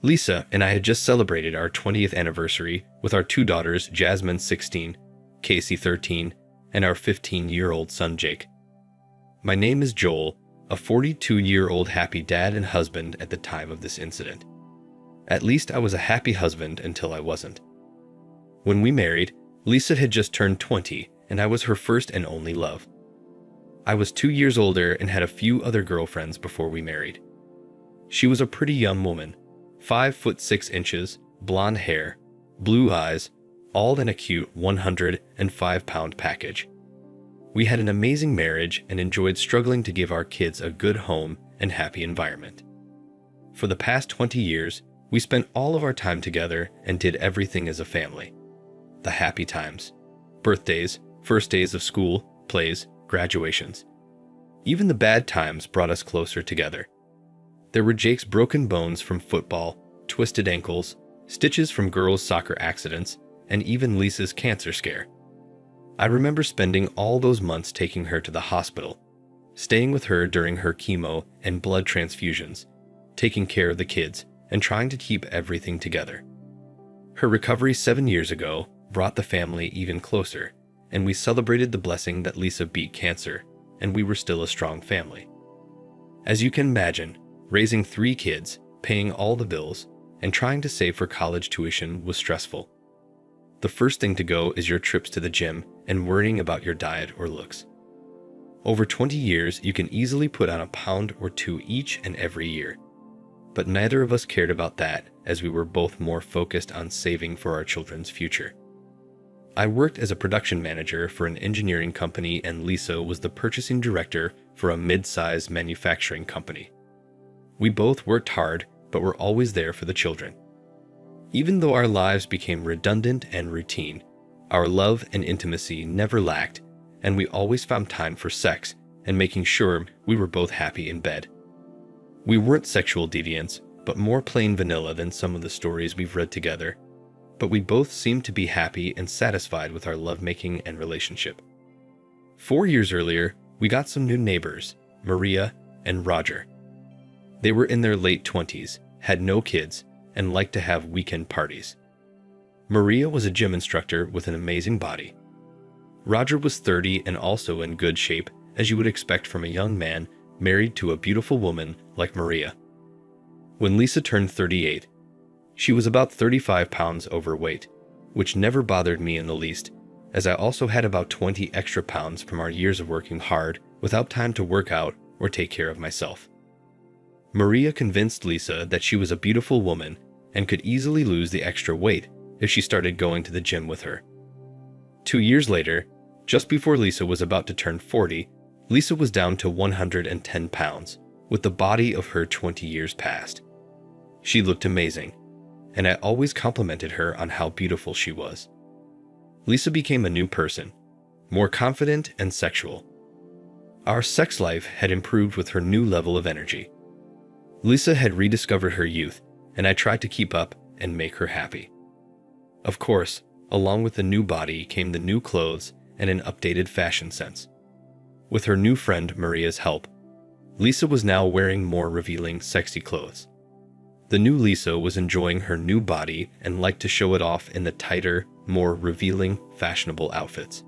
Lisa and I had just celebrated our 20th anniversary with our two daughters, Jasmine 16, Casey 13, and our 15-year-old son Jake. My name is Joel, a 42-year-old happy dad and husband at the time of this incident. At least I was a happy husband until I wasn't. When we married, Lisa had just turned 20, and I was her first and only love. I was 2 years older and had a few other girlfriends before we married. She was a pretty young woman, 5 foot 6 inches, blonde hair, blue eyes, all in a cute 105-pound package. We had an amazing marriage and enjoyed struggling to give our kids a good home and happy environment. For the past 20 years, we spent all of our time together and did everything as a family. The happy times, birthdays, first days of school, plays, graduations. Even the bad times brought us closer together. There were Jake's broken bones from football, twisted ankles, stitches from girls' soccer accidents, and even Lisa's cancer scare. I remember spending all those months taking her to the hospital, staying with her during her chemo and blood transfusions, taking care of the kids, and trying to keep everything together. Her recovery 7 years ago brought the family even closer, and we celebrated the blessing that Lisa beat cancer, and we were still a strong family. As you can imagine, raising 3 kids, paying all the bills, and trying to save for college tuition was stressful. The first thing to go is your trips to the gym and worrying about your diet or looks. Over 20 years, you can easily put on a pound or 2 each and every year. But neither of us cared about that, as we were both more focused on saving for our children's future. I worked as a production manager for an engineering company, and Lisa was the purchasing director for a mid-sized manufacturing company. We both worked hard, but were always there for the children. Even though our lives became redundant and routine, our love and intimacy never lacked, and we always found time for sex and making sure we were both happy in bed. We weren't sexual deviants, but more plain vanilla than some of the stories we've read together. But we both seemed to be happy and satisfied with our lovemaking and relationship. 4 years earlier, we got some new neighbors, Maria and Roger. They were in their late 20s, had no kids, and liked to have weekend parties. Maria was a gym instructor with an amazing body. Roger was 30 and also in good shape, as you would expect from a young man married to a beautiful woman like Maria. When Lisa turned 38, she was about 35 pounds overweight, which never bothered me in the least, as I also had about 20 extra pounds from our years of working hard without time to work out or take care of myself. Maria convinced Lisa that she was a beautiful woman and could easily lose the extra weight if she started going to the gym with her. 2 years later, just before Lisa was about to turn 40, Lisa was down to 110 pounds, with the body of her 20 years past. She looked amazing, and I always complimented her on how beautiful she was. Lisa became a new person, more confident and sexual. Our sex life had improved with her new level of energy. Lisa had rediscovered her youth, and I tried to keep up and make her happy. Of course, along with the new body came the new clothes and an updated fashion sense. With her new friend Maria's help, Lisa was now wearing more revealing, sexy clothes. The new Lisa was enjoying her new body and liked to show it off in the tighter, more revealing, fashionable outfits.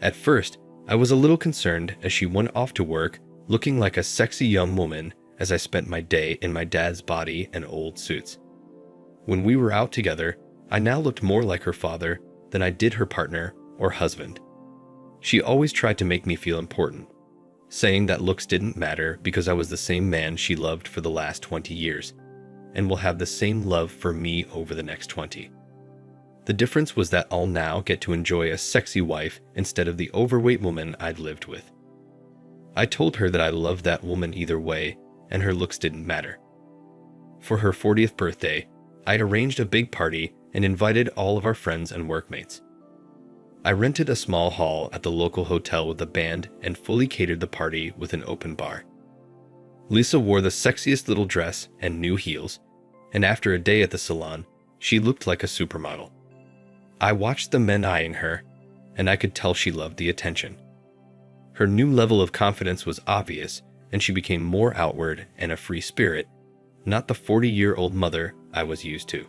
At first, I was a little concerned as she went off to work looking like a sexy young woman as I spent my day in my dad's body and old suits. When we were out together, I now looked more like her father than I did her partner or husband. She always tried to make me feel important, saying that looks didn't matter because I was the same man she loved for the last 20 years. And will have the same love for me over the next 20. The difference was that I'll now get to enjoy a sexy wife instead of the overweight woman I'd lived with. I told her that I loved that woman either way, and her looks didn't matter. For her 40th birthday, I'd arranged a big party and invited all of our friends and workmates. I rented a small hall at the local hotel with a band and fully catered the party with an open bar. Lisa wore the sexiest little dress and new heels, and after a day at the salon, she looked like a supermodel. I watched the men eyeing her, and I could tell she loved the attention. Her new level of confidence was obvious, and she became more outward and a free spirit, not the 40-year-old mother I was used to.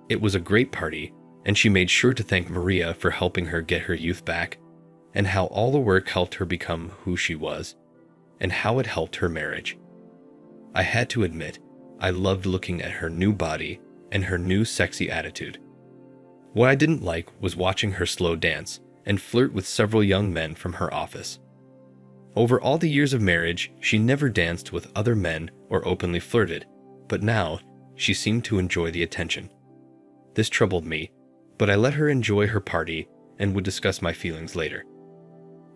It was a great party, and she made sure to thank Maria for helping her get her youth back, and how all the work helped her become who she was, and how it helped her marriage. I had to admit, I loved looking at her new body and her new sexy attitude. What I didn't like was watching her slow dance and flirt with several young men from her office. Over all the years of marriage, she never danced with other men or openly flirted, but now she seemed to enjoy the attention. This troubled me, but I let her enjoy her party and would discuss my feelings later.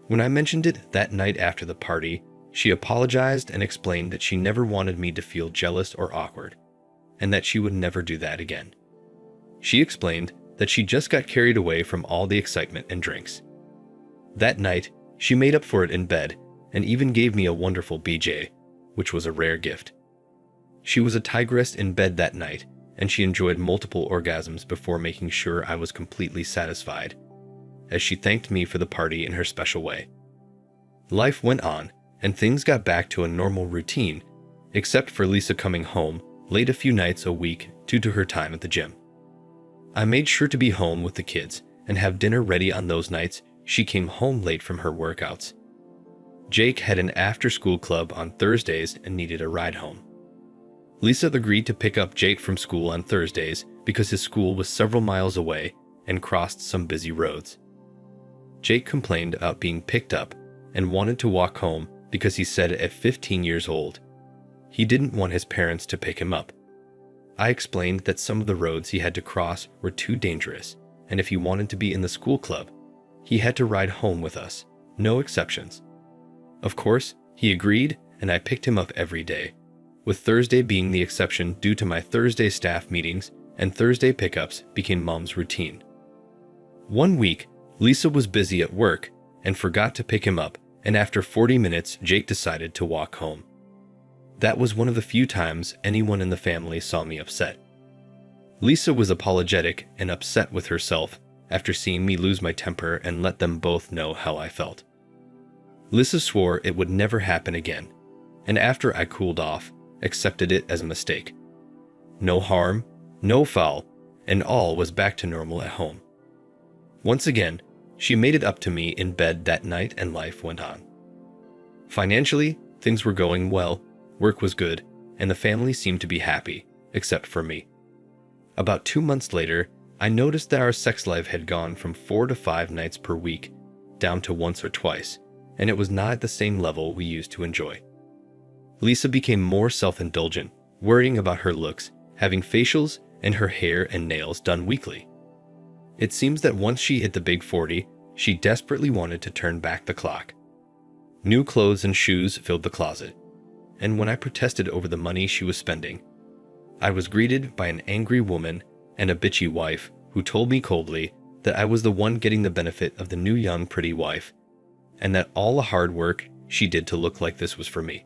When I mentioned it that night after the party, she apologized and explained that she never wanted me to feel jealous or awkward, and that she would never do that again. She explained that she just got carried away from all the excitement and drinks. That night, she made up for it in bed and even gave me a wonderful BJ, which was a rare gift. She was a tigress in bed that night, and she enjoyed multiple orgasms before making sure I was completely satisfied, as she thanked me for the party in her special way. Life went on, and things got back to a normal routine, except for Lisa coming home late a few nights a week due to her time at the gym. I made sure to be home with the kids and have dinner ready on those nights she came home late from her workouts. Jake had an after-school club on Thursdays and needed a ride home. Lisa agreed to pick up Jake from school on Thursdays because his school was several miles away and crossed some busy roads. Jake complained about being picked up and wanted to walk home because he said at 15 years old, he didn't want his parents to pick him up. I explained that some of the roads he had to cross were too dangerous, and if he wanted to be in the school club, he had to ride home with us, no exceptions. Of course, he agreed, and I picked him up every day, with Thursday being the exception due to my Thursday staff meetings, and Thursday pickups became Mom's routine. One week, Lisa was busy at work and forgot to pick him up, and after 40 minutes, Jake decided to walk home. That was one of the few times anyone in the family saw me upset. Lisa was apologetic and upset with herself after seeing me lose my temper and let them both know how I felt. Lisa swore it would never happen again, and after I cooled off, accepted it as a mistake. No harm, no foul, and all was back to normal at home. Once again, she made it up to me in bed that night and life went on. Financially, things were going well, work was good, and the family seemed to be happy, except for me. About 2 months later, I noticed that our sex life had gone from 4 to 5 nights per week down to once or twice, and it was not at the same level we used to enjoy. Lisa became more self-indulgent, worrying about her looks, having facials and her hair and nails done weekly. It seems that once she hit the big 40, she desperately wanted to turn back the clock. New clothes and shoes filled the closet, and when I protested over the money she was spending, I was greeted by an angry woman and a bitchy wife who told me coldly that I was the one getting the benefit of the new young pretty wife, and that all the hard work she did to look like this was for me.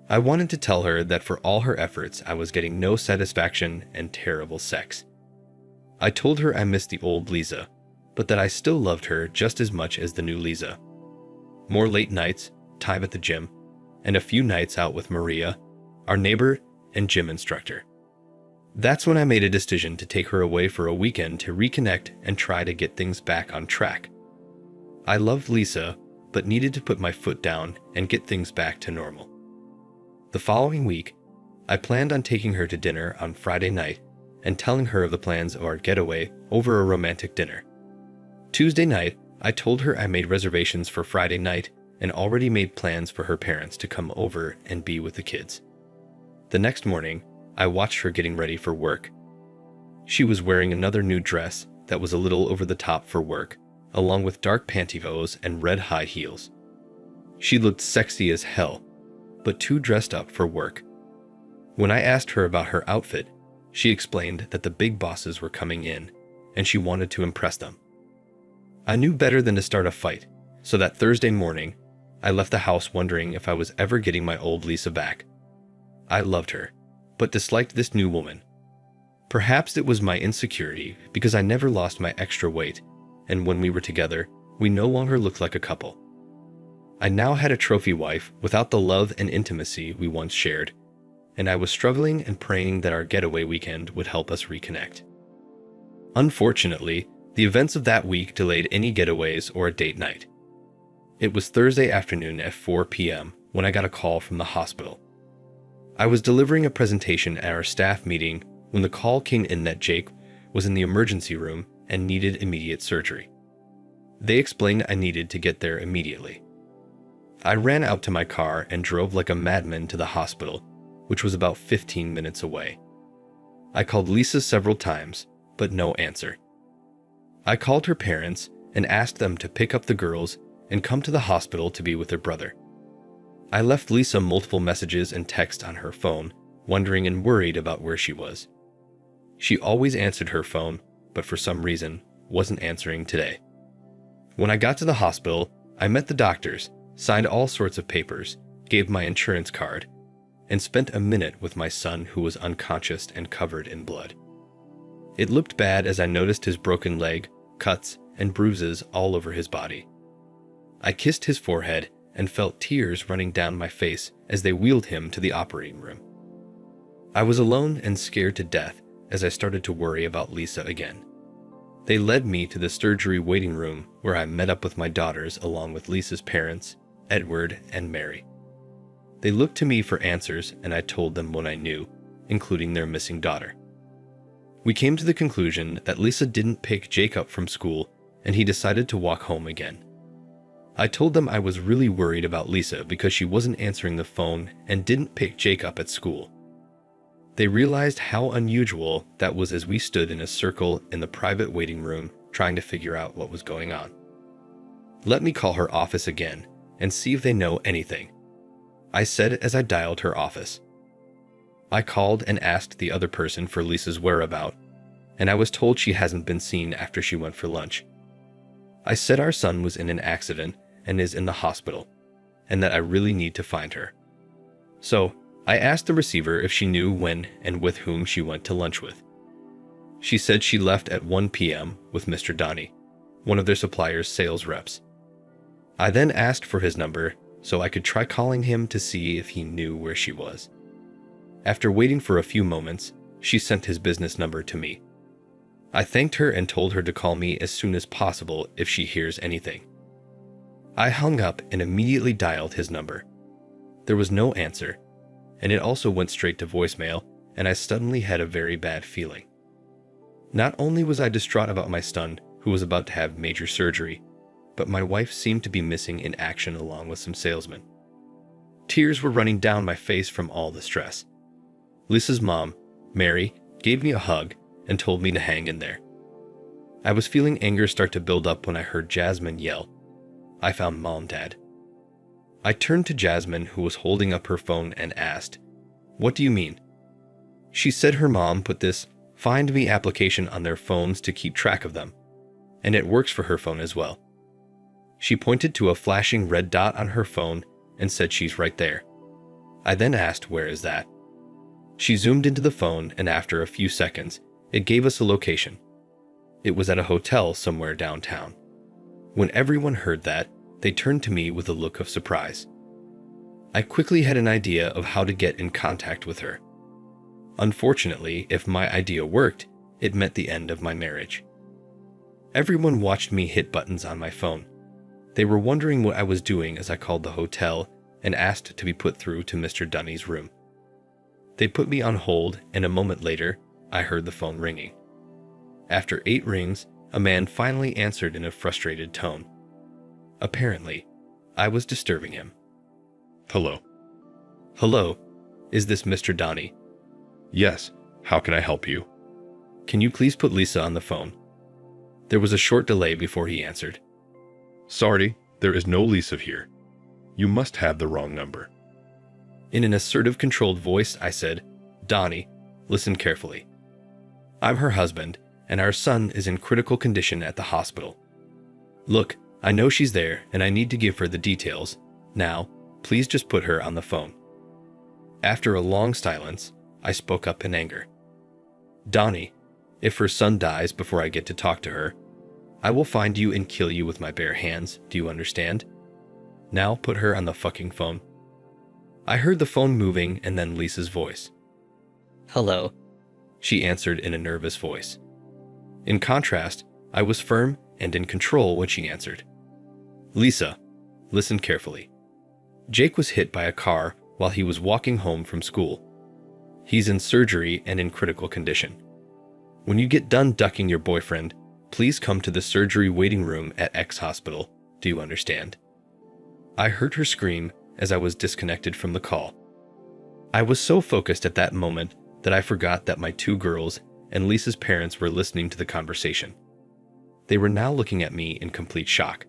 I wanted to tell her that for all her efforts, I was getting no satisfaction and terrible sex. I told her I missed the old Lisa, but that I still loved her just as much as the new Lisa. More late nights, time at the gym, and a few nights out with Maria, our neighbor and gym instructor. That's when I made a decision to take her away for a weekend to reconnect and try to get things back on track. I loved Lisa, but needed to put my foot down and get things back to normal. The following week, I planned on taking her to dinner on Friday night and telling her of the plans of our getaway over a romantic dinner. Tuesday night, I told her I made reservations for Friday night and already made plans for her parents to come over and be with the kids. The next morning, I watched her getting ready for work. She was wearing another new dress that was a little over the top for work, along with dark pantyhose and red high heels. She looked sexy as hell, but too dressed up for work. When I asked her about her outfit, she explained that the big bosses were coming in, and she wanted to impress them. I knew better than to start a fight, so that Thursday morning, I left the house wondering if I was ever getting my old Lisa back. I loved her, but disliked this new woman. Perhaps it was my insecurity because I never lost my extra weight, and when we were together, we no longer looked like a couple. I now had a trophy wife without the love and intimacy we once shared, and I was struggling and praying that our getaway weekend would help us reconnect. Unfortunately, the events of that week delayed any getaways or a date night. It was Thursday afternoon at 4 p.m. when I got a call from the hospital. I was delivering a presentation at our staff meeting when the call came in that Jake was in the emergency room and needed immediate surgery. They explained I needed to get there immediately. I ran out to my car and drove like a madman to the hospital, which was about 15 minutes away. I called Lisa several times, but no answer. I called her parents and asked them to pick up the girls and come to the hospital to be with their brother. I left Lisa multiple messages and texts on her phone, wondering and worried about where she was. She always answered her phone, but for some reason wasn't answering today. When I got to the hospital, I met the doctors, signed all sorts of papers, gave my insurance card, and spent a minute with my son who was unconscious and covered in blood. It looked bad as I noticed his broken leg, cuts, and bruises all over his body. I kissed his forehead and felt tears running down my face as they wheeled him to the operating room. I was alone and scared to death as I started to worry about Lisa again. They led me to the surgery waiting room where I met up with my daughters along with Lisa's parents, Edward and Mary. They looked to me for answers and I told them what I knew, including their missing daughter. We came to the conclusion that Lisa didn't pick Jake up from school and he decided to walk home again. I told them I was really worried about Lisa because she wasn't answering the phone and didn't pick Jake up at school. They realized how unusual that was as we stood in a circle in the private waiting room trying to figure out what was going on. Let me call her office again and see if they know anything, I said as I dialed her office. I called and asked the other person for Lisa's whereabouts, and I was told she hasn't been seen after she went for lunch. I said our son was in an accident and is in the hospital, and that I really need to find her. So, I asked the receiver if she knew when and with whom she went to lunch with. She said she left at 1 p.m. with Mr. Donnie, one of their supplier's sales reps. I then asked for his number so I could try calling him to see if he knew where she was. After waiting for a few moments, she sent his business number to me. I thanked her and told her to call me as soon as possible if she hears anything. I hung up and immediately dialed his number. There was no answer, and it also went straight to voicemail, and I suddenly had a very bad feeling. Not only was I distraught about my son, who was about to have major surgery, but my wife seemed to be missing in action along with some salesmen. Tears were running down my face from all the stress. Lisa's mom, Mary, gave me a hug and told me to hang in there. I was feeling anger start to build up when I heard Jasmine yell, "I found Mom, Dad." I turned to Jasmine, who was holding up her phone, and asked, "What do you mean?" She said her mom put this Find Me application on their phones to keep track of them, and it works for her phone as well. She pointed to a flashing red dot on her phone and said she's right there. I then asked, "Where is that?" She zoomed into the phone, and after a few seconds, it gave us a location. It was at a hotel somewhere downtown. When everyone heard that, they turned to me with a look of surprise. I quickly had an idea of how to get in contact with her. Unfortunately, if my idea worked, it meant the end of my marriage. Everyone watched me hit buttons on my phone. They were wondering what I was doing as I called the hotel and asked to be put through to Mr. Dunny's room. They put me on hold, and a moment later, I heard the phone ringing. After 8 rings, a man finally answered in a frustrated tone. Apparently, I was disturbing him. Hello. "Hello, is this Mr. Donny?" Yes, how can I help you? "Can you please put Lisa on the phone?" There was a short delay before he answered. Sorry, there is no Lisa here. You must have the wrong number. In an assertive, controlled voice, I said, "Donnie, listen carefully. I'm her husband, and our son is in critical condition at the hospital. Look, I know she's there, and I need to give her the details. Now, please just put her on the phone." After a long silence, I spoke up in anger. "Donnie, if her son dies before I get to talk to her, I will find you and kill you with my bare hands, do you understand? Now put her on the fucking phone." I heard the phone moving and then Lisa's voice. Hello. She answered in a nervous voice. In contrast, I was firm and in control when she answered. Lisa, listen carefully. Jake was hit by a car while he was walking home from school. He's in surgery and in critical condition. When you get done ducking your boyfriend, please come to the surgery waiting room at X hospital. Do you understand? I heard her scream as I was disconnected from the call. I was so focused at that moment that I forgot that my two girls and Lisa's parents were listening to the conversation. They were now looking at me in complete shock.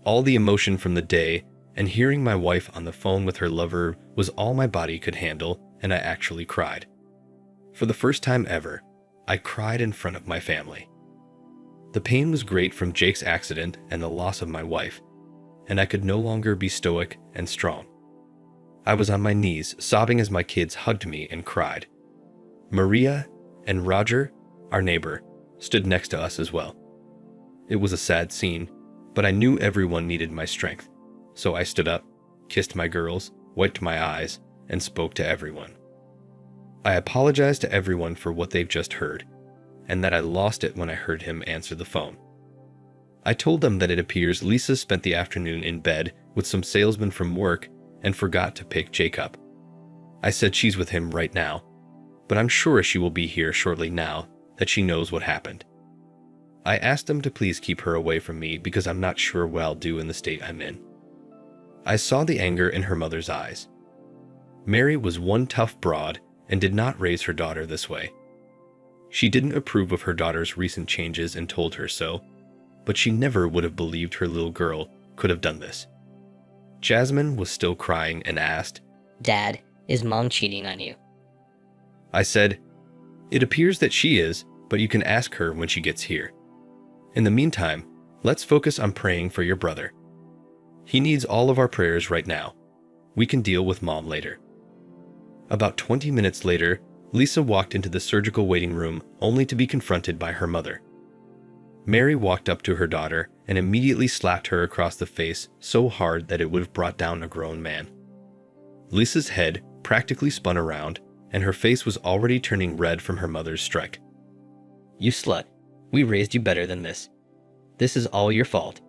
All the emotion from the day and hearing my wife on the phone with her lover was all my body could handle, and I actually cried. For the first time ever, I cried in front of my family. The pain was great from Jake's accident and the loss of my wife, and I could no longer be stoic and strong. I was on my knees, sobbing as my kids hugged me and cried. Maria and Roger, our neighbor, stood next to us as well. It was a sad scene, but I knew everyone needed my strength, so I stood up, kissed my girls, wiped my eyes, and spoke to everyone. I apologized to everyone for what they've just heard, and that I lost it when I heard him answer the phone. I told them that it appears Lisa spent the afternoon in bed with some salesman from work and forgot to pick Jake up. I said she's with him right now, but I'm sure she will be here shortly now that she knows what happened. I asked them to please keep her away from me because I'm not sure what I'll do in the state I'm in. I saw the anger in her mother's eyes. Mary was one tough broad and did not raise her daughter this way. She didn't approve of her daughter's recent changes and told her so, but she never would have believed her little girl could have done this. Jasmine was still crying and asked, Dad, is Mom cheating on you? I said, it appears that she is, but you can ask her when she gets here. In the meantime, let's focus on praying for your brother. He needs all of our prayers right now. We can deal with Mom later. About 20 minutes later, Lisa walked into the surgical waiting room only to be confronted by her mother. Mary walked up to her daughter and immediately slapped her across the face so hard that it would have brought down a grown man. Lisa's head practically spun around, and her face was already turning red from her mother's strike. You slut. We raised you better than this. This is all your fault.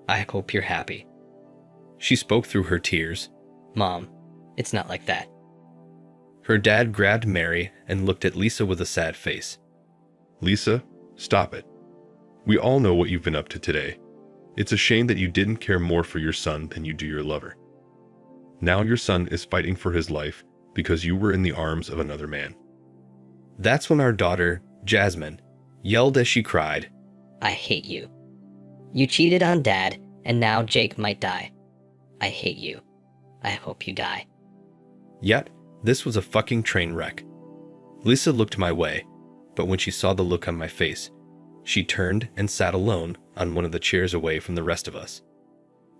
I hope you're happy. She spoke through her tears. Mom, it's not like that. Her dad grabbed Mary and looked at Lisa with a sad face. Lisa, stop it. We all know what you've been up to today. It's a shame that you didn't care more for your son than you do your lover. Now your son is fighting for his life because you were in the arms of another man. That's when our daughter, Jasmine, yelled as she cried, I hate you. You cheated on Dad, and now Jake might die. I hate you. I hope you die. Yep, this was a fucking train wreck. Lisa looked my way, but when she saw the look on my face, she turned and sat alone on one of the chairs away from the rest of us.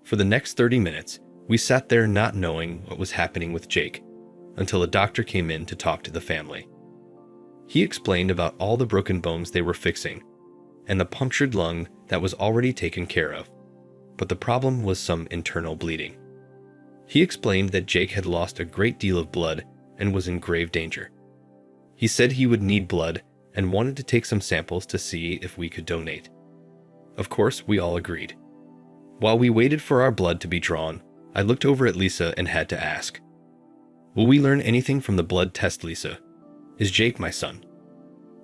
For the next 30 minutes, we sat there not knowing what was happening with Jake, until a doctor came in to talk to the family. He explained about all the broken bones they were fixing, and the punctured lung that was already taken care of, but the problem was some internal bleeding. He explained that Jake had lost a great deal of blood and was in grave danger. He said he would need blood and wanted to take some samples to see if we could donate. Of course, we all agreed. While we waited for our blood to be drawn, I looked over at Lisa and had to ask, will we learn anything from the blood test, Lisa? Is Jake my son?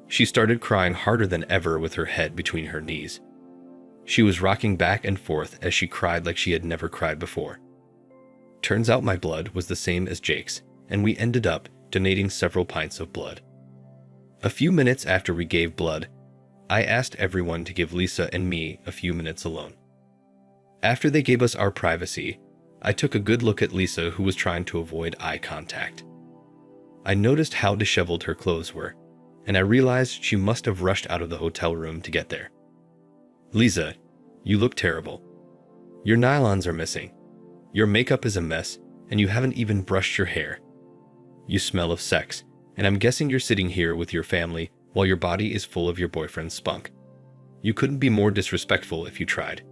She started crying harder than ever with her head between her knees. She was rocking back and forth as she cried like she had never cried before. Turns out my blood was the same as Jake's, and we ended up donating several pints of blood. A few minutes after we gave blood, I asked everyone to give Lisa and me a few minutes alone. After they gave us our privacy, I took a good look at Lisa, who was trying to avoid eye contact. I noticed how disheveled her clothes were, and I realized she must have rushed out of the hotel room to get there. Lisa, you look terrible. Your nylons are missing. Your makeup is a mess, and you haven't even brushed your hair. You smell of sex, and I'm guessing you're sitting here with your family while your body is full of your boyfriend's spunk. You couldn't be more disrespectful if you tried.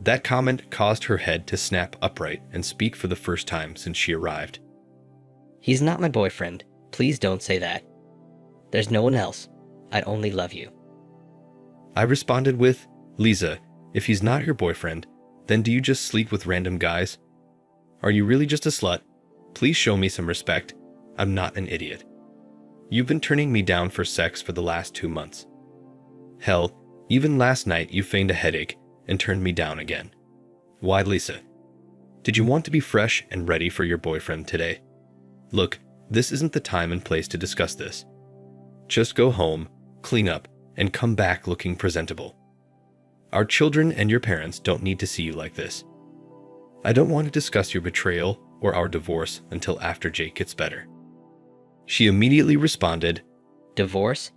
That comment caused her head to snap upright and speak for the first time since she arrived. He's not my boyfriend. Please don't say that. There's no one else. I only love you. I responded with, Lisa, if he's not your boyfriend, then do you just sleep with random guys? Are you really just a slut? Please show me some respect. I'm not an idiot. You've been turning me down for sex for the last 2 months. Hell, even last night you feigned a headache and turned me down again. Why, Lisa? Did you want to be fresh and ready for your boyfriend today? Look, this isn't the time and place to discuss this. Just go home, clean up, and come back looking presentable. Our children and your parents don't need to see you like this. I don't want to discuss your betrayal or our divorce until after Jake gets better. She immediately responded, Divorce?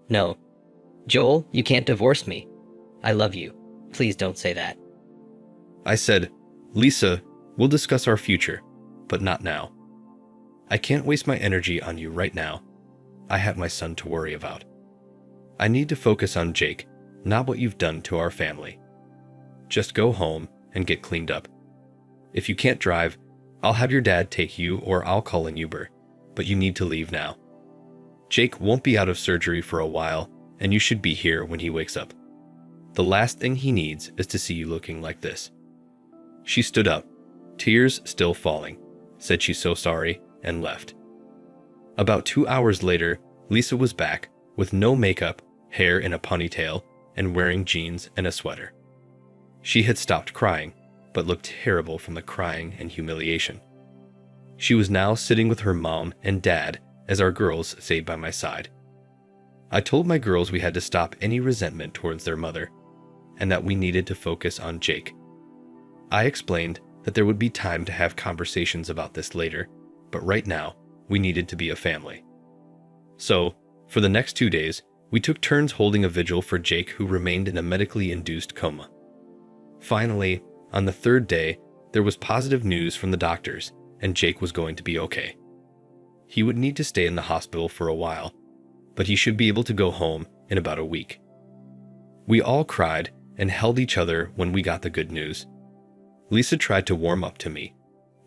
No. Joel, you can't divorce me. I love you. Please don't say that. I said, Lisa, we'll discuss our future, but not now. I can't waste my energy on you right now. I have my son to worry about. I need to focus on Jake, not what you've done to our family. Just go home and get cleaned up. If you can't drive, I'll have your dad take you or I'll call an Uber, but you need to leave now. Jake won't be out of surgery for a while, and you should be here when he wakes up. The last thing he needs is to see you looking like this. She stood up, tears still falling, said she's so sorry, and left. About 2 hours later, Lisa was back with no makeup, hair in a ponytail, and wearing jeans and a sweater. She had stopped crying, but looked terrible from the crying and humiliation. She was now sitting with her mom and dad as our girls stayed by my side. I told my girls we had to stop any resentment towards their mother, and that we needed to focus on Jake. I explained that there would be time to have conversations about this later, but right now, we needed to be a family. So, for the next 2 days, we took turns holding a vigil for Jake, who remained in a medically induced coma. Finally, on the 3rd day, there was positive news from the doctors, and Jake was going to be okay. He would need to stay in the hospital for a while, but he should be able to go home in about a week. We all cried and held each other when we got the good news. Lisa tried to warm up to me,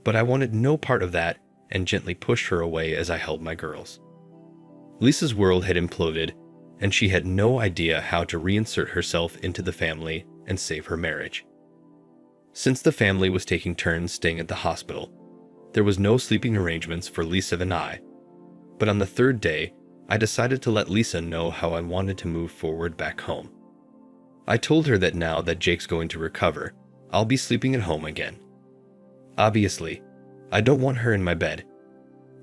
but I wanted no part of that and gently pushed her away as I held my girls. Lisa's world had imploded, and she had no idea how to reinsert herself into the family and save her marriage. Since the family was taking turns staying at the hospital, there was no sleeping arrangements for Lisa and I, but on the 3rd day, I decided to let Lisa know how I wanted to move forward back home. I told her that now that Jake's going to recover, I'll be sleeping at home again. Obviously, I don't want her in my bed,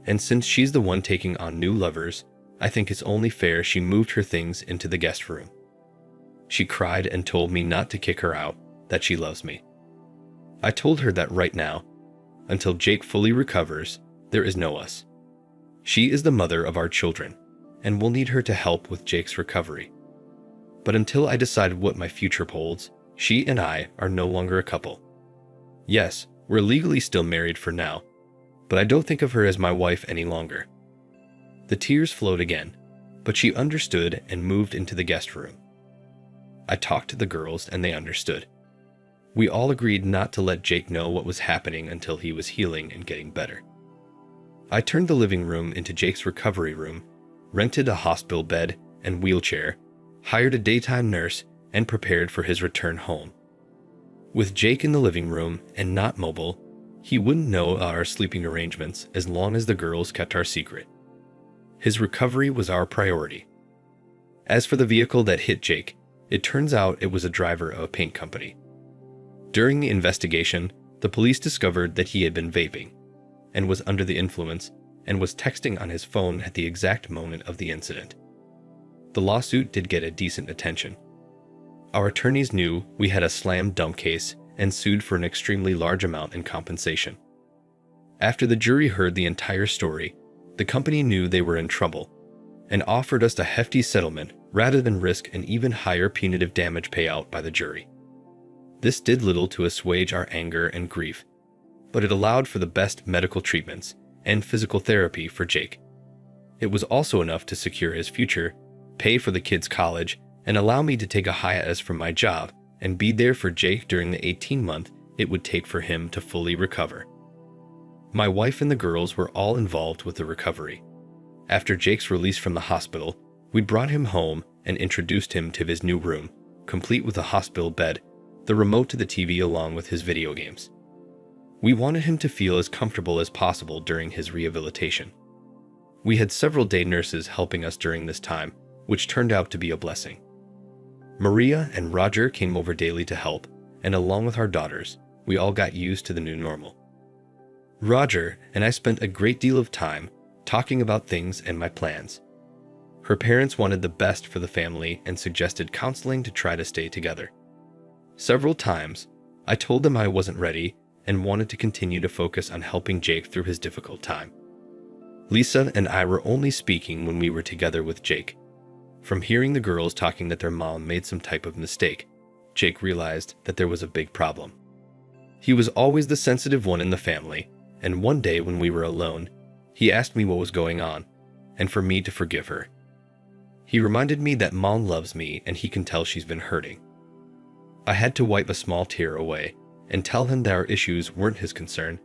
and since she's the one taking on new lovers, I think it's only fair she moved her things into the guest room. She cried and told me not to kick her out, that she loves me. I told her that right now, until Jake fully recovers, there is no us. She is the mother of our children, and we'll need her to help with Jake's recovery. But until I decide what my future holds, she and I are no longer a couple. Yes, we're legally still married for now, but I don't think of her as my wife any longer. The tears flowed again, but she understood and moved into the guest room. I talked to the girls and they understood. We all agreed not to let Jake know what was happening until he was healing and getting better. I turned the living room into Jake's recovery room, rented a hospital bed and wheelchair, hired a daytime nurse, and prepared for his return home. With Jake in the living room and not mobile, he wouldn't know our sleeping arrangements as long as the girls kept our secret. His recovery was our priority. As for the vehicle that hit Jake, it turns out it was a driver of a paint company. During the investigation, the police discovered that he had been vaping and was under the influence and was texting on his phone at the exact moment of the incident. The lawsuit did get a decent attention. Our attorneys knew we had a slam dunk case and sued for an extremely large amount in compensation. After the jury heard the entire story, the company knew they were in trouble and offered us a hefty settlement rather than risk an even higher punitive damage payout by the jury. This did little to assuage our anger and grief, but it allowed for the best medical treatments and physical therapy for Jake. It was also enough to secure his future, pay for the kids' college, and allow me to take a hiatus from my job and be there for Jake during the 18-month it would take for him to fully recover. My wife and the girls were all involved with the recovery. After Jake's release from the hospital, we brought him home and introduced him to his new room, complete with a hospital bed, the remote to the TV along with his video games. We wanted him to feel as comfortable as possible during his rehabilitation. We had several day nurses helping us during this time, which turned out to be a blessing. Maria and Roger came over daily to help, and along with our daughters, we all got used to the new normal. Roger and I spent a great deal of time talking about things and my plans. Her parents wanted the best for the family and suggested counseling to try to stay together. Several times, I told them I wasn't ready and wanted to continue to focus on helping Jake through his difficult time. Lisa and I were only speaking when we were together with Jake. From hearing the girls talking that their mom made some type of mistake, Jake realized that there was a big problem. He was always the sensitive one in the family, and one day when we were alone, he asked me what was going on, and for me to forgive her. He reminded me that Mom loves me and he can tell she's been hurting. I had to wipe a small tear away and tell him that our issues weren't his concern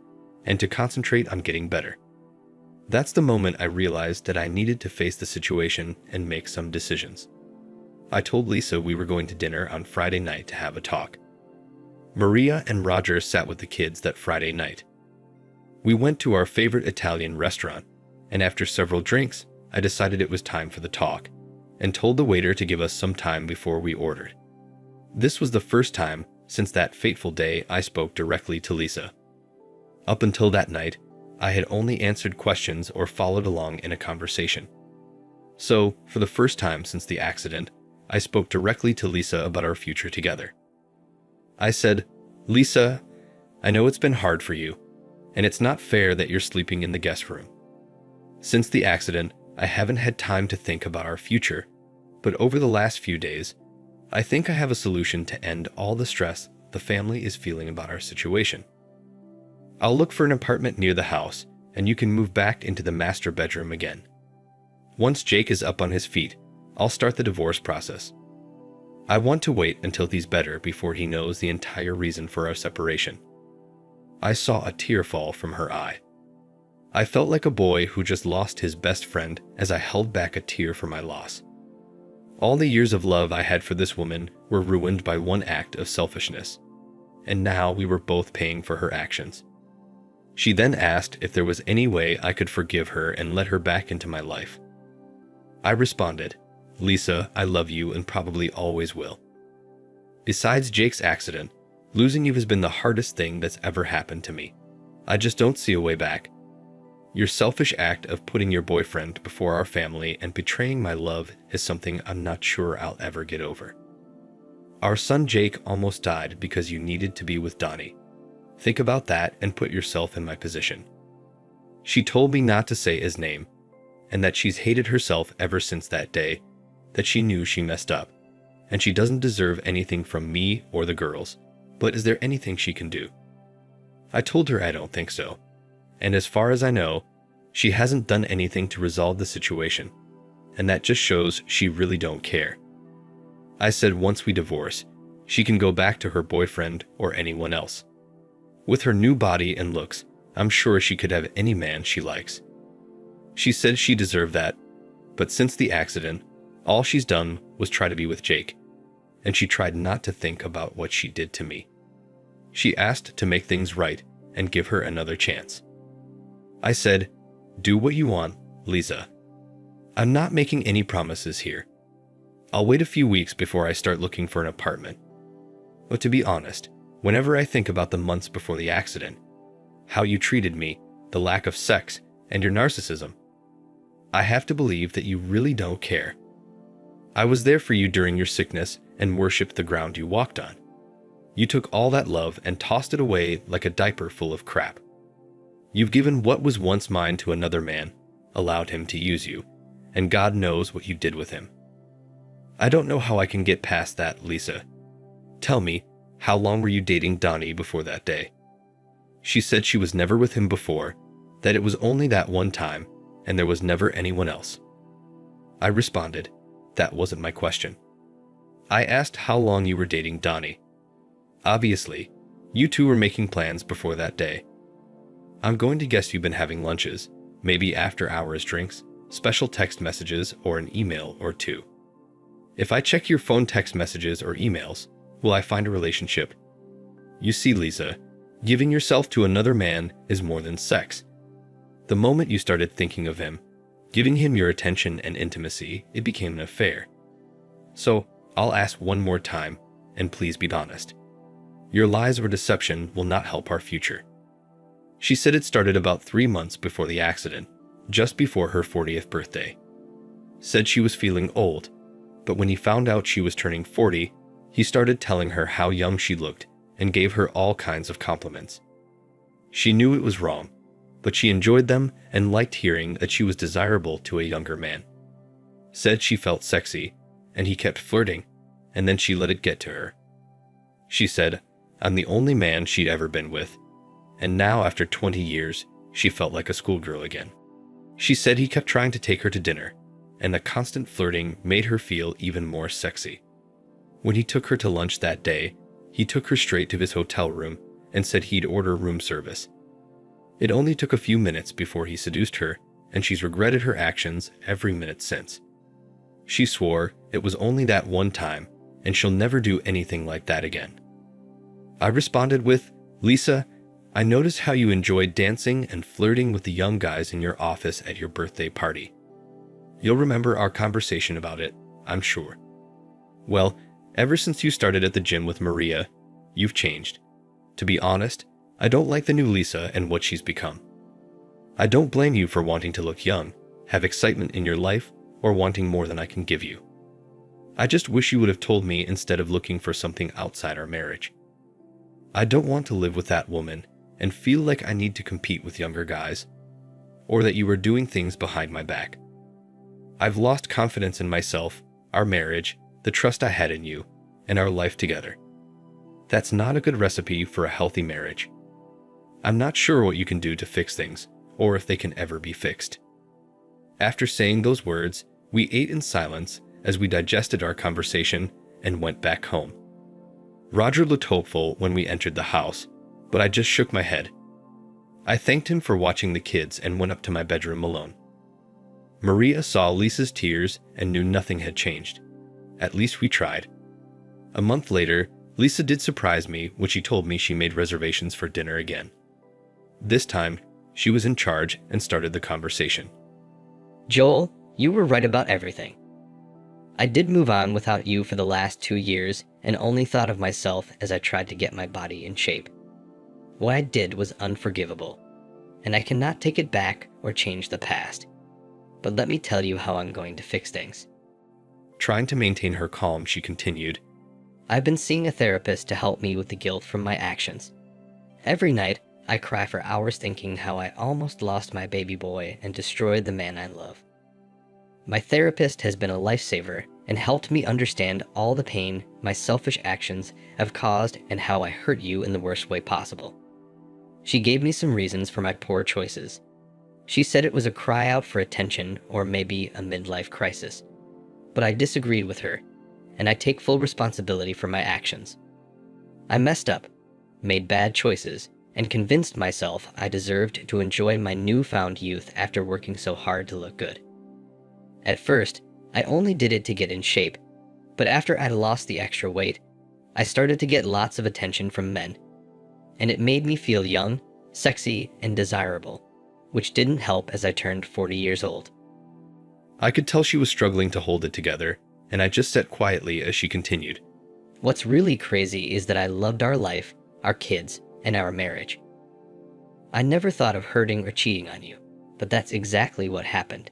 and to concentrate on getting better. That's the moment I realized that I needed to face the situation and make some decisions. I told Lisa we were going to dinner on Friday night to have a talk. Maria and Roger sat with the kids that Friday night. We went to our favorite Italian restaurant, and after several drinks, I decided it was time for the talk, and told the waiter to give us some time before we ordered. This was the first time since that fateful day I spoke directly to Lisa. Up until that night, I had only answered questions or followed along in a conversation. So, for the first time since the accident, I spoke directly to Lisa about our future together. I said, "Lisa, I know it's been hard for you, and it's not fair that you're sleeping in the guest room. Since the accident, I haven't had time to think about our future, but over the last few days, I think I have a solution to end all the stress the family is feeling about our situation. I'll look for an apartment near the house, and you can move back into the master bedroom again. Once Jake is up on his feet, I'll start the divorce process. I want to wait until he's better before he knows the entire reason for our separation." I saw a tear fall from her eye. I felt like a boy who just lost his best friend as I held back a tear for my loss. All the years of love I had for this woman were ruined by one act of selfishness, and now we were both paying for her actions. She then asked if there was any way I could forgive her and let her back into my life. I responded, "Lisa, I love you and probably always will. Besides Jake's accident, losing you has been the hardest thing that's ever happened to me. I just don't see a way back. Your selfish act of putting your boyfriend before our family and betraying my love is something I'm not sure I'll ever get over. Our son Jake almost died because you needed to be with Donnie. Think about that and put yourself in my position." She told me not to say his name, and that she's hated herself ever since that day, that she knew she messed up, and she doesn't deserve anything from me or the girls, but is there anything she can do? I told her I don't think so, and as far as I know, she hasn't done anything to resolve the situation, and that just shows she really don't care. I said once we divorce, she can go back to her boyfriend or anyone else. With her new body and looks, I'm sure she could have any man she likes. She said she deserved that, but since the accident, all she's done was try to be with Jake, and she tried not to think about what she did to me. She asked to make things right and give her another chance. I said, "Do what you want, Lisa. I'm not making any promises here. I'll wait a few weeks before I start looking for an apartment. But to be honest, whenever I think about the months before the accident, how you treated me, the lack of sex, and your narcissism, I have to believe that you really don't care. I was there for you during your sickness and worshipped the ground you walked on. You took all that love and tossed it away like a diaper full of crap. You've given what was once mine to another man, allowed him to use you, and God knows what you did with him. I don't know how I can get past that, Lisa. Tell me, how long were you dating Donnie before that day?" She said she was never with him before, that it was only that one time, and there was never anyone else. I responded, that wasn't my question. I asked how long you were dating Donnie, Obviously, you two were making plans before that day. I'm going to guess you've been having lunches, maybe after-hours drinks, special text messages, or an email or two. If I check your phone text messages or emails, will I find a relationship? You see, Lisa, giving yourself to another man is more than sex. The moment you started thinking of him, giving him your attention and intimacy, it became an affair. So, I'll ask one more time, and please be honest. Your lies or deception will not help our future. She said it started about 3 months before the accident, just before her 40th birthday. Said she was feeling old, but when he found out she was turning 40, he started telling her how young she looked and gave her all kinds of compliments. She knew it was wrong, but she enjoyed them and liked hearing that she was desirable to a younger man. Said she felt sexy, and he kept flirting, and then she let it get to her. She said, I'm the only man she'd ever been with, and now after 20 years, she felt like a schoolgirl again. She said he kept trying to take her to dinner, and the constant flirting made her feel even more sexy. When he took her to lunch that day, he took her straight to his hotel room and said he'd order room service. It only took a few minutes before he seduced her, and she's regretted her actions every minute since. She swore it was only that one time, and she'll never do anything like that again. I responded with, Lisa, I noticed how you enjoyed dancing and flirting with the young guys in your office at your birthday party. You'll remember our conversation about it, I'm sure. Well, ever since you started at the gym with Maria, you've changed. To be honest, I don't like the new Lisa and what she's become. I don't blame you for wanting to look young, have excitement in your life, or wanting more than I can give you. I just wish you would have told me instead of looking for something outside our marriage. I don't want to live with that woman and feel like I need to compete with younger guys, or that you were doing things behind my back. I've lost confidence in myself, our marriage, the trust I had in you, and our life together. That's not a good recipe for a healthy marriage. I'm not sure what you can do to fix things, or if they can ever be fixed. After saying those words, we ate in silence as we digested our conversation and went back home. Roger looked hopeful when we entered the house, but I just shook my head. I thanked him for watching the kids and went up to my bedroom alone. Maria saw Lisa's tears and knew nothing had changed. At least we tried. A month later, Lisa did surprise me when she told me she made reservations for dinner again. This time, she was in charge and started the conversation. Joel, you were right about everything. I did move on without you for the last 2 years and only thought of myself as I tried to get my body in shape. What I did was unforgivable, and I cannot take it back or change the past. But let me tell you how I'm going to fix things. Trying to maintain her calm, she continued, I've been seeing a therapist to help me with the guilt from my actions. Every night, I cry for hours thinking how I almost lost my baby boy and destroyed the man I love. My therapist has been a lifesaver and helped me understand all the pain my selfish actions have caused and how I hurt you in the worst way possible. She gave me some reasons for my poor choices. She said it was a cry out for attention or maybe a midlife crisis. But I disagreed with her, and I take full responsibility for my actions. I messed up, made bad choices, and convinced myself I deserved to enjoy my newfound youth after working so hard to look good. At first, I only did it to get in shape, but after I'd lost the extra weight, I started to get lots of attention from men, and it made me feel young, sexy, and desirable, which didn't help as I turned 40 years old. I could tell she was struggling to hold it together, and I just sat quietly as she continued. What's really crazy is that I loved our life, our kids, and our marriage. I never thought of hurting or cheating on you, but that's exactly what happened.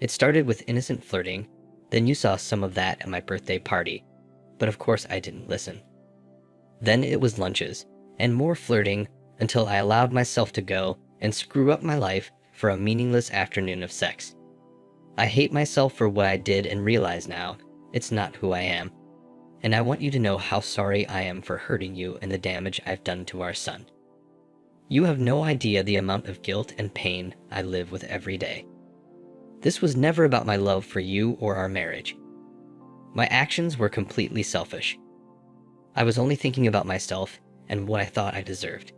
It started with innocent flirting, then you saw some of that at my birthday party, but of course I didn't listen. Then it was lunches, and more flirting until I allowed myself to go and screw up my life for a meaningless afternoon of sex. I hate myself for what I did and realize now it's not who I am. And I want you to know how sorry I am for hurting you and the damage I've done to our son. You have no idea the amount of guilt and pain I live with every day. This was never about my love for you or our marriage. My actions were completely selfish. I was only thinking about myself and what I thought I deserved.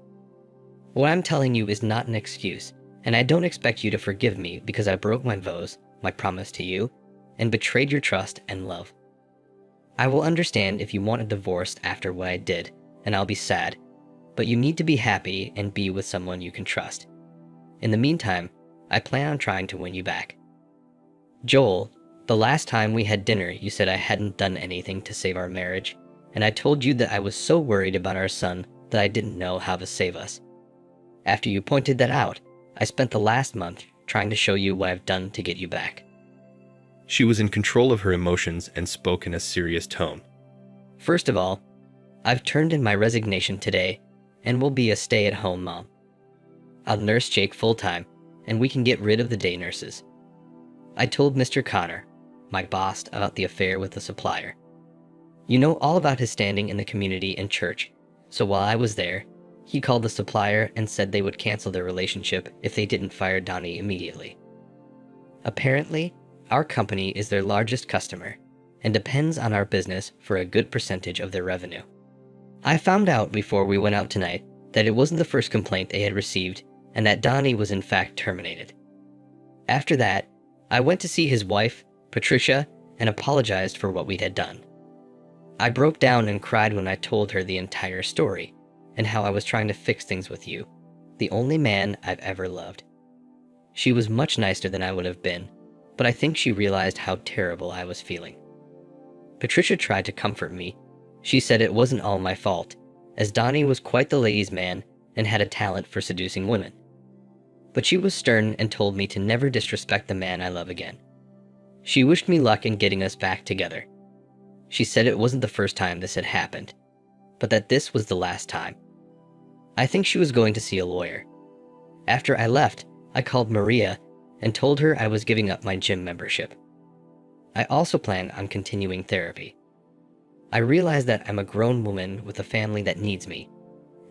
What I'm telling you is not an excuse, and I don't expect you to forgive me because I broke my vows, my promise to you, and betrayed your trust and love. I will understand if you want a divorce after what I did, and I'll be sad, but you need to be happy and be with someone you can trust. In the meantime, I plan on trying to win you back. Joel, the last time we had dinner, you said I hadn't done anything to save our marriage, and I told you that I was so worried about our son that I didn't know how to save us. After you pointed that out, I spent the last month trying to show you what I've done to get you back. She was in control of her emotions and spoke in a serious tone. First of all, I've turned in my resignation today and will be a stay-at-home mom. I'll nurse Jake full-time, and we can get rid of the day nurses. I told Mr. Connor, my boss, about the affair with the supplier. You know all about his standing in the community and church, so while I was there, he called the supplier and said they would cancel their relationship if they didn't fire Donnie immediately. Apparently, our company is their largest customer and depends on our business for a good percentage of their revenue. I found out before we went out tonight that it wasn't the first complaint they had received and that Donnie was in fact terminated. After that, I went to see his wife, Patricia, and apologized for what we had done. I broke down and cried when I told her the entire story and how I was trying to fix things with you, the only man I've ever loved. She was much nicer than I would have been, but I think she realized how terrible I was feeling. Patricia tried to comfort me. She said it wasn't all my fault, as Donnie was quite the ladies' man and had a talent for seducing women. But she was stern and told me to never disrespect the man I love again. She wished me luck in getting us back together. She said it wasn't the first time this had happened, but that this was the last time. I think she was going to see a lawyer. After I left, I called Maria and told her I was giving up my gym membership. I also plan on continuing therapy. I realize that I'm a grown woman with a family that needs me,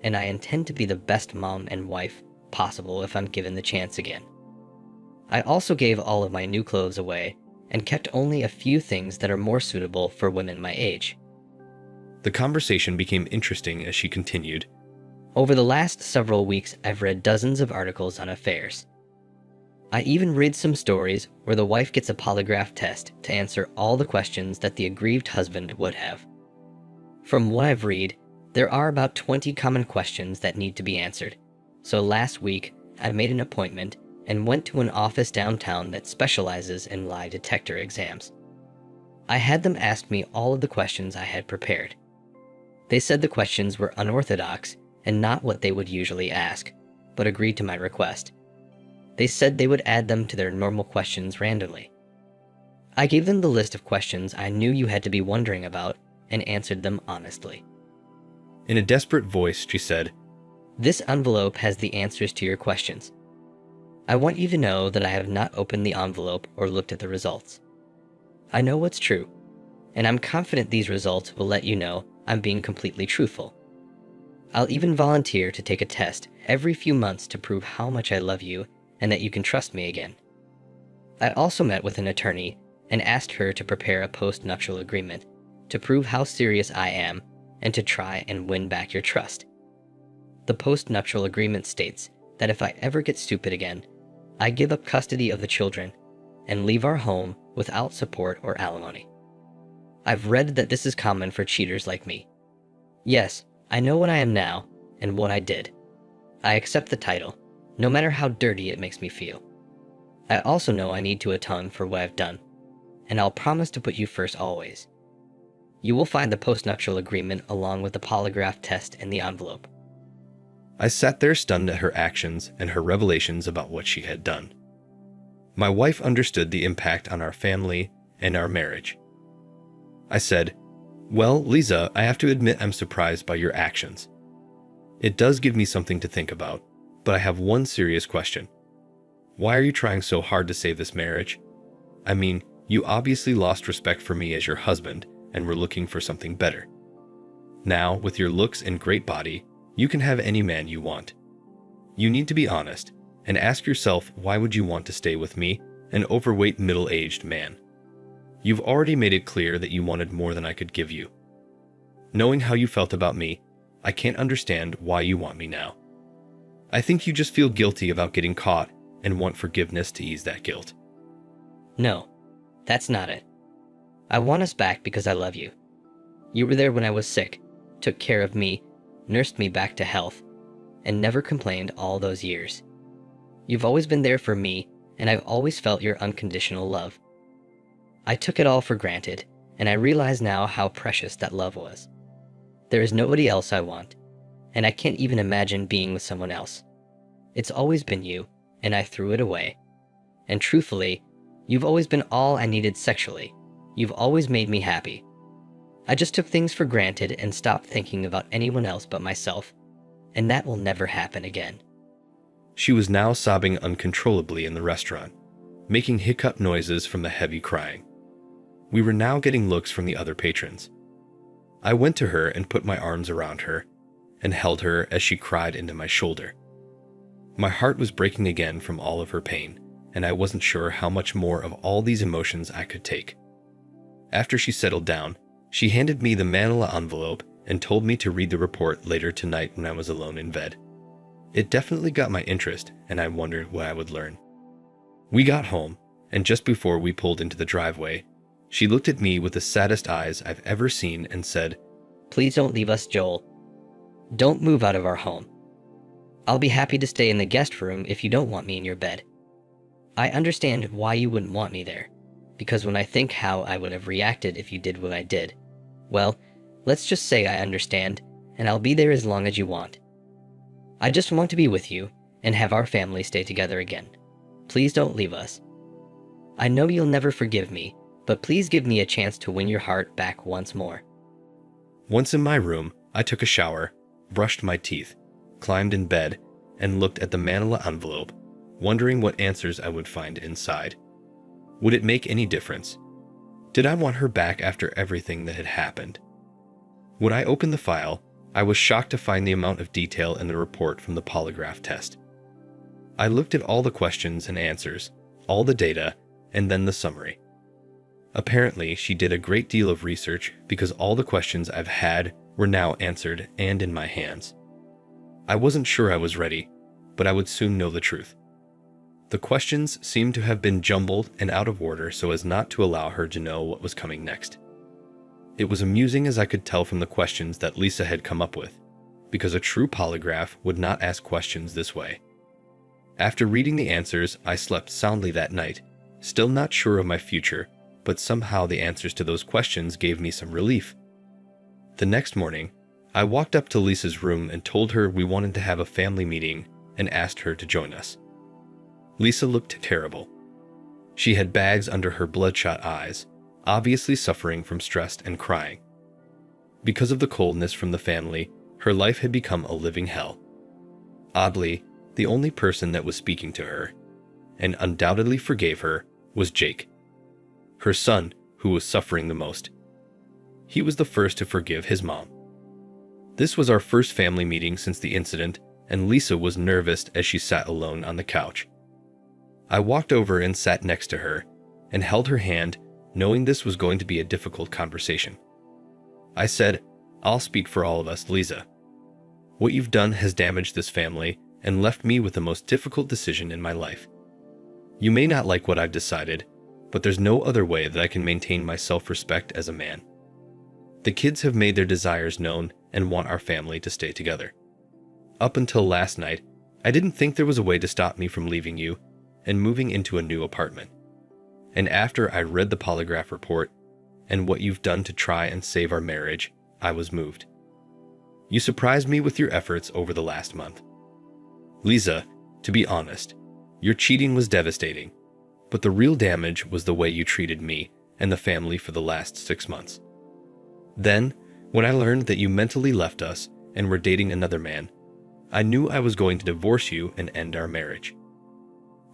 and I intend to be the best mom and wife possible if I'm given the chance again. I also gave all of my new clothes away and kept only a few things that are more suitable for women my age. The conversation became interesting as she continued. Over the last several weeks, I've read dozens of articles on affairs. I even read some stories where the wife gets a polygraph test to answer all the questions that the aggrieved husband would have. From what I've read, there are about 20 common questions that need to be answered. So last week, I made an appointment and went to an office downtown that specializes in lie detector exams. I had them ask me all of the questions I had prepared. They said the questions were unorthodox and not what they would usually ask, but agreed to my request. They said they would add them to their normal questions randomly. I gave them the list of questions I knew you had to be wondering about and answered them honestly. In a desperate voice, she said, "This envelope has the answers to your questions. I want you to know that I have not opened the envelope or looked at the results. I know what's true, and I'm confident these results will let you know I'm being completely truthful. I'll even volunteer to take a test every few months to prove how much I love you and that you can trust me again." I also met with an attorney and asked her to prepare a post-nuptial agreement to prove how serious I am and to try and win back your trust. The post-nuptial agreement states that if I ever get stupid again, I give up custody of the children and leave our home without support or alimony. I've read that this is common for cheaters like me. Yes, I know what I am now and what I did. I accept the title, no matter how dirty it makes me feel. I also know I need to atone for what I've done, and I'll promise to put you first always. You will find the postnuptial agreement along with the polygraph test in the envelope. I sat there stunned at her actions and her revelations about what she had done. My wife understood the impact on our family and our marriage. I said, "Well, Lisa, I have to admit I'm surprised by your actions. It does give me something to think about, but I have one serious question. Why are you trying so hard to save this marriage? I mean, you obviously lost respect for me as your husband and were looking for something better. Now, with your looks and great body, you can have any man you want. You need to be honest and ask yourself, why would you want to stay with me, an overweight middle-aged man? You've already made it clear that you wanted more than I could give you. Knowing how you felt about me, I can't understand why you want me now. I think you just feel guilty about getting caught and want forgiveness to ease that guilt. No, that's not it. I want us back because I love you. You were there when I was sick, took care of me, nursed me back to health, and never complained all those years. You've always been there for me, and I've always felt your unconditional love. I took it all for granted, and I realize now how precious that love was. There is nobody else I want, and I can't even imagine being with someone else. It's always been you, and I threw it away. And truthfully, you've always been all I needed sexually. You've always made me happy. I just took things for granted and stopped thinking about anyone else but myself, and that will never happen again. She was now sobbing uncontrollably in the restaurant, making hiccup noises from the heavy crying. We were now getting looks from the other patrons. I went to her and put my arms around her and held her as she cried into my shoulder. My heart was breaking again from all of her pain, and I wasn't sure how much more of all these emotions I could take. After she settled down, she handed me the manila envelope and told me to read the report later tonight when I was alone in bed. It definitely got my interest, and I wondered what I would learn. We got home, and just before we pulled into the driveway, she looked at me with the saddest eyes I've ever seen and said, Please don't leave us, Joel. Don't move out of our home. I'll be happy to stay in the guest room if you don't want me in your bed. I understand why you wouldn't want me there, because when I think how I would have reacted if you did what I did, well, let's just say I understand, and I'll be there as long as you want. I just want to be with you and have our family stay together again. Please don't leave us. I know you'll never forgive me, but please give me a chance to win your heart back once more. Once in my room, I took a shower, brushed my teeth, climbed in bed, and looked at the manila envelope, wondering what answers I would find inside. Would it make any difference? Did I want her back after everything that had happened? When I opened the file, I was shocked to find the amount of detail in the report from the polygraph test. I looked at all the questions and answers, all the data, and then the summary. Apparently, she did a great deal of research because all the questions I've had were now answered and in my hands. I wasn't sure I was ready, but I would soon know the truth. The questions seemed to have been jumbled and out of order so as not to allow her to know what was coming next. It was amusing as I could tell from the questions that Lisa had come up with, because a true polygraph would not ask questions this way. After reading the answers, I slept soundly that night, still not sure of my future, but somehow the answers to those questions gave me some relief. The next morning, I walked up to Lisa's room and told her we wanted to have a family meeting and asked her to join us. Lisa looked terrible. She had bags under her bloodshot eyes, obviously suffering from stress and crying. Because of the coldness from the family, her life had become a living hell. Oddly, the only person that was speaking to her, and undoubtedly forgave her, was Jake, her son, who was suffering the most. He was the first to forgive his mom. This was our first family meeting since the incident, and Lisa was nervous as she sat alone on the couch. I walked over and sat next to her, and held her hand, knowing this was going to be a difficult conversation. I said, I'll speak for all of us, Lisa. What you've done has damaged this family and left me with the most difficult decision in my life. You may not like what I've decided, but there's no other way that I can maintain my self-respect as a man. The kids have made their desires known and want our family to stay together. Up until last night, I didn't think there was a way to stop me from leaving you and moving into a new apartment. And after I read the polygraph report and what you've done to try and save our marriage, I was moved. You surprised me with your efforts over the last month. Lisa, to be honest, your cheating was devastating, but the real damage was the way you treated me and the family for the last 6 months. Then, when I learned that you mentally left us and were dating another man, I knew I was going to divorce you and end our marriage.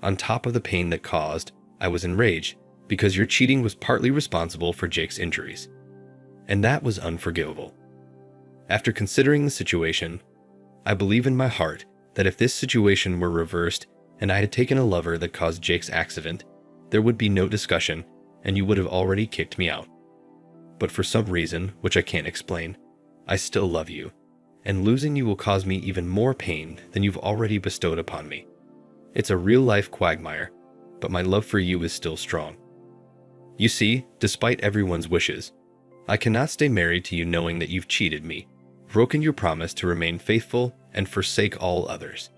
On top of the pain that caused, I was enraged because your cheating was partly responsible for Jake's injuries, and that was unforgivable. After considering the situation, I believe in my heart that if this situation were reversed and I had taken a lover that caused Jake's accident, there would be no discussion and you would have already kicked me out. But for some reason, which I can't explain, I still love you, and losing you will cause me even more pain than you've already bestowed upon me. It's a real-life quagmire, but my love for you is still strong. You see, despite everyone's wishes, I cannot stay married to you knowing that you've cheated me, broken your promise to remain faithful, and forsake all others.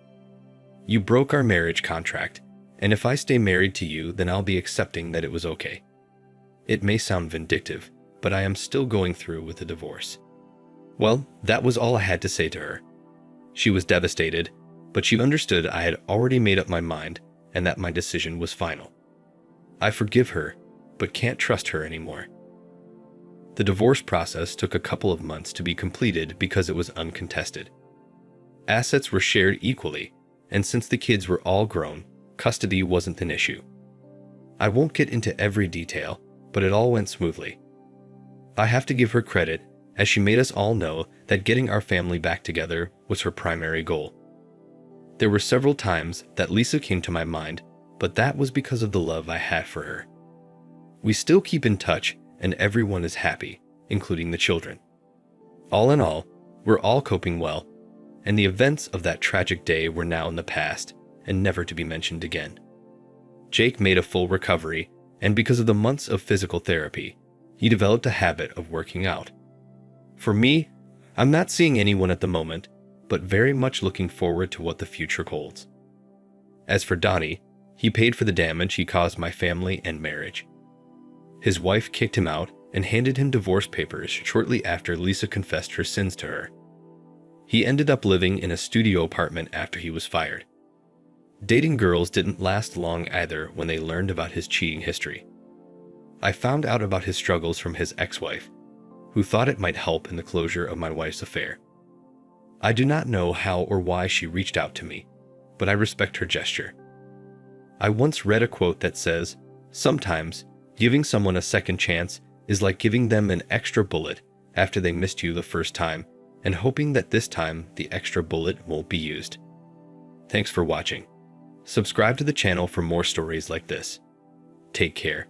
You broke our marriage contract, and if I stay married to you, then I'll be accepting that it was okay. It may sound vindictive, but I am still going through with the divorce." Well, that was all I had to say to her. She was devastated, but she understood I had already made up my mind and that my decision was final. I forgive her, but can't trust her anymore. The divorce process took a couple of months to be completed because it was uncontested. Assets were shared equally, and since the kids were all grown, custody wasn't an issue. I won't get into every detail, but it all went smoothly. I have to give her credit, as she made us all know that getting our family back together was her primary goal. There were several times that Lisa came to my mind, but that was because of the love I had for her. We still keep in touch, and everyone is happy, including the children. All in all, we're all coping well, and the events of that tragic day were now in the past and never to be mentioned again. Jake made a full recovery, and because of the months of physical therapy, he developed a habit of working out. For me, I'm not seeing anyone at the moment, but very much looking forward to what the future holds. As for Donnie, he paid for the damage he caused my family and marriage. His wife kicked him out and handed him divorce papers shortly after Lisa confessed her sins to her. He ended up living in a studio apartment after he was fired. Dating girls didn't last long either when they learned about his cheating history. I found out about his struggles from his ex-wife, who thought it might help in the closure of my wife's affair. I do not know how or why she reached out to me, but I respect her gesture. I once read a quote that says, "Sometimes, giving someone a second chance is like giving them an extra bullet after they missed you the first time, and hoping that this time the extra bullet won't be used." Thanks for watching. Subscribe to the channel for more stories like this. Take care.